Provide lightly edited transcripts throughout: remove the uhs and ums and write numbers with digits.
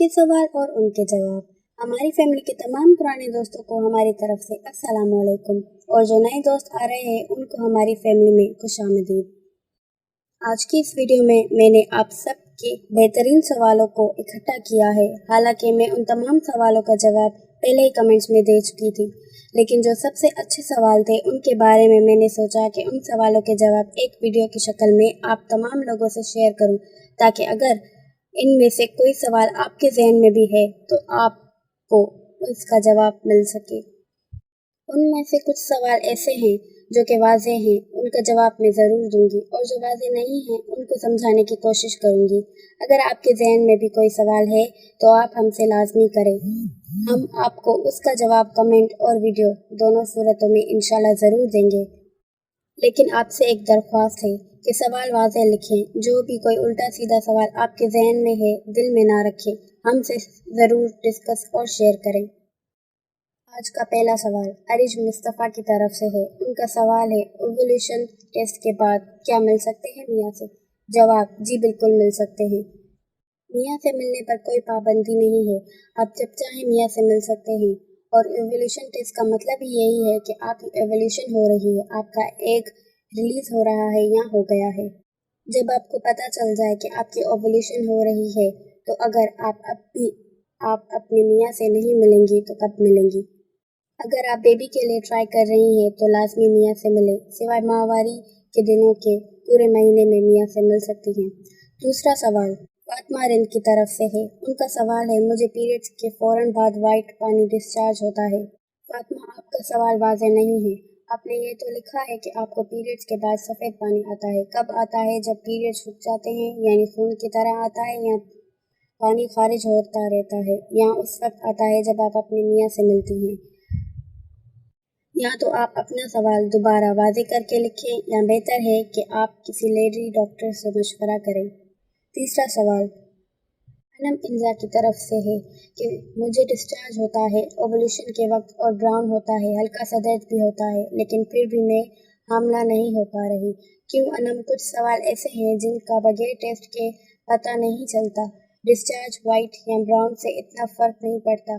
आपके सवाल और उनके जवाब। हमारी फैमिली के तमाम पुराने दोस्तों को हमारी तरफ से अस्सलाम वालेकुम और जो नए दोस्त आ रहे हैं उनको हमारी फैमिली में खुशामदीद। आज की इस वीडियो में मैंने आप सब के बेहतरीन सवालों को इकट्ठा किया है। हालांकि मैं उन तमाम सवालों का जवाब पहले ही कमेंट्स में दे चुकी थी, लेकिन जो सबसे अच्छे सवाल थे उनके बारे में मैंने सोचा कि उन सवालों के जवाब एक वीडियो की शक्ल में आप तमाम लोगों से शेयर करूं, ताकि अगर इनमें से कोई सवाल आपके जहन में भी है तो आपको उसका जवाब मिल सके। उनमें से कुछ सवाल ऐसे हैं जो कि वाज़ेह हैं, उनका जवाब मैं ज़रूर दूंगी, और जो वाज़ेह नहीं हैं उनको समझाने की कोशिश करूंगी। अगर आपके जहन में भी कोई सवाल है तो आप हमसे लाजमी करें, हम आपको उसका जवाब कमेंट और वीडियो दोनों सूरतों में इंशाल्लाह ज़रूर देंगे। लेकिन आपसे एक दरख्वास्त है कि सवाल वाज़ेह लिखें। जो भी कोई उल्टा सीधा सवाल आपके जहन में है दिल में ना रखें, हमसे ज़रूर डिस्कस और शेयर करें। आज का पहला सवाल अरिज मुस्तफ़ा की तरफ से है। उनका सवाल है, ओवुलेशन टेस्ट के बाद क्या मिल सकते हैं मियाँ से? जवाब, जी बिल्कुल मिल सकते हैं। मियाँ से मिलने पर कोई पाबंदी नहीं है, आप जब चाहें मियाँ से मिल सकते हैं। और ओवुलेशन टेस्ट का मतलब ही यही है कि आपकी ओवुलेशन हो रही है, आपका एग रिलीज हो रहा है या हो गया है। जब आपको पता चल जाए कि आपकी ओवुलेशन हो रही है तो अगर आप अपने मियाँ से नहीं मिलेंगी तो कब मिलेंगी? अगर आप बेबी के लिए ट्राई कर रही हैं तो लाजमी मियाँ से मिलें, सिवाय माहवारी के दिनों के पूरे महीने में मियाँ से मिल सकती हैं। दूसरा सवाल फातिमा रिंद की तरफ से है। उनका सवाल है, मुझे पीरियड्स के फ़ौरन बाद वाइट पानी डिस्चार्ज होता है। फातिमा, आपका सवाल वाज़ेह नहीं है। आपने ये तो लिखा है कि आपको पीरियड्स के बाद सफ़ेद पानी आता है। कब आता है? जब पीरियड्स रुक जाते हैं, यानी खून की तरह आता है, या पानी खारिज होता रहता है, या उस वक्त आता है जब आप अपनी मियाँ से मिलती हैं। या तो आप अपना सवाल दोबारा वाज़ेह करके लिखें, या बेहतर है कि आप किसी लेडी डॉक्टर से मशवरा करें। तीसरा सवाल अनम इंजा की तरफ से है कि मुझे डिस्चार्ज होता है ओवुलेशन के वक्त और ब्राउन होता है, हल्का सा दर्द भी होता है, लेकिन फिर भी मैं हामला नहीं हो पा रही। क्यों अनम? कुछ सवाल ऐसे हैं जिनका बगैर टेस्ट के पता नहीं चलता। डिस्चार्ज वाइट या ब्राउन से इतना फ़र्क नहीं पड़ता।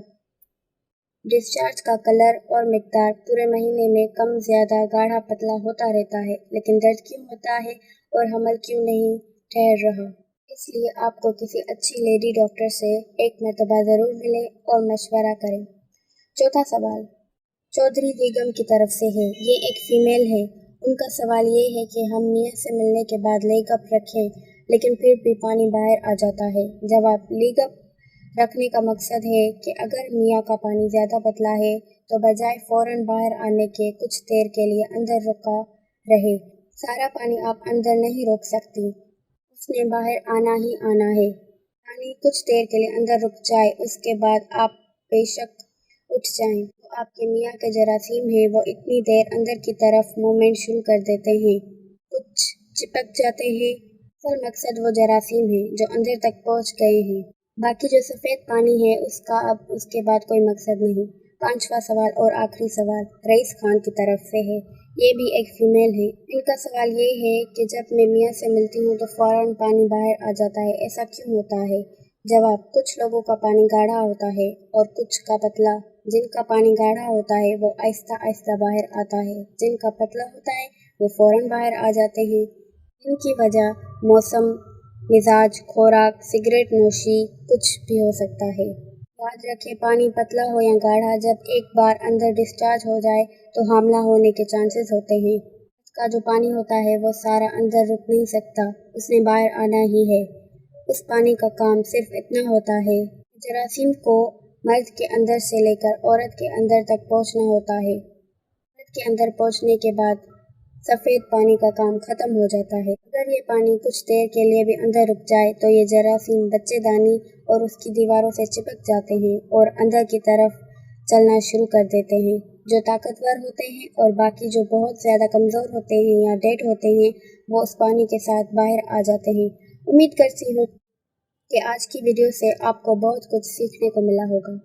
डिस्चार्ज का कलर और मिकदार पूरे महीने में कम ज़्यादा गाढ़ा पतला होता रहता है, लेकिन दर्द क्यों होता है और हमल क्यों नहीं ठहर रहा? इसलिए आपको किसी अच्छी लेडी डॉक्टर से एक मरतबा ज़रूर मिलें और मशवरा करें। चौथा सवाल चौधरी बेगम की तरफ से है। ये एक फ़ीमेल है। उनका सवाल ये है कि हम मियाँ से मिलने के बाद लेग अप रखें, लेकिन फिर भी पानी बाहर आ जाता है। जवाब, लेग अप रखने का मकसद है कि अगर मियाँ का पानी ज़्यादा पतला है तो बजाय फ़ौरन बाहर आने के कुछ देर के लिए अंदर रुका रहे। सारा पानी आप अंदर नहीं रोक सकती, उसने बाहर आना ही आना है। पानी कुछ देर के लिए अंदर रुक जाए, उसके बाद आप बेशक उठ जाएं, तो आपके मियाँ के जरासीम हैं वो इतनी देर अंदर की तरफ मूवमेंट शुरू कर देते हैं, कुछ चिपक जाते हैं। असल मकसद वो जरासीम हैं जो अंदर तक पहुँच गए हैं। बाकी जो सफ़ेद पानी है उसका अब उसके बाद कोई मकसद नहीं। पांचवा सवाल और आखिरी सवाल रईस खान की तरफ से है। ये भी एक फ़ीमेल है। इनका सवाल ये है कि जब मैं मियाँ से मिलती हूँ तो फ़ौरन पानी बाहर आ जाता है, ऐसा क्यों होता है? जवाब, कुछ लोगों का पानी गाढ़ा होता है और कुछ का पतला। जिनका पानी गाढ़ा होता है वो आहिस्ता आहिस्ता बाहर आता है, जिनका पतला होता है वो फ़ौरन बाहर आ जाते हैं। इनकी वजह मौसम, मिजाज, खुराक, सिगरेट नोशी कुछ भी हो सकता है। याद रखें, पानी पतला हो या गाढ़ा, जब एक बार अंदर डिस्चार्ज हो जाए तो हामला होने के चांसेस होते हैं। इसका जो पानी होता है वो सारा अंदर रुक नहीं सकता, उसने बाहर आना ही है। उस पानी का काम सिर्फ इतना होता है, जरासीम को मर्द के अंदर से लेकर औरत के अंदर तक पहुंचना होता है। मर्द के अंदर पहुंचने के बाद सफ़ेद पानी का काम ख़त्म हो जाता है। अगर ये पानी कुछ देर के लिए भी अंदर रुक जाए तो ये जरासीम बच्चेदानी और उसकी दीवारों से चिपक जाते हैं और अंदर की तरफ चलना शुरू कर देते हैं। जो ताकतवर होते हैं और बाकी जो बहुत ज़्यादा कमज़ोर होते हैं या डेड होते हैं वो उस पानी के साथ बाहर आ जाते हैं। उम्मीद करती हूँ कि आज की वीडियो से आपको बहुत कुछ सीखने को मिला होगा।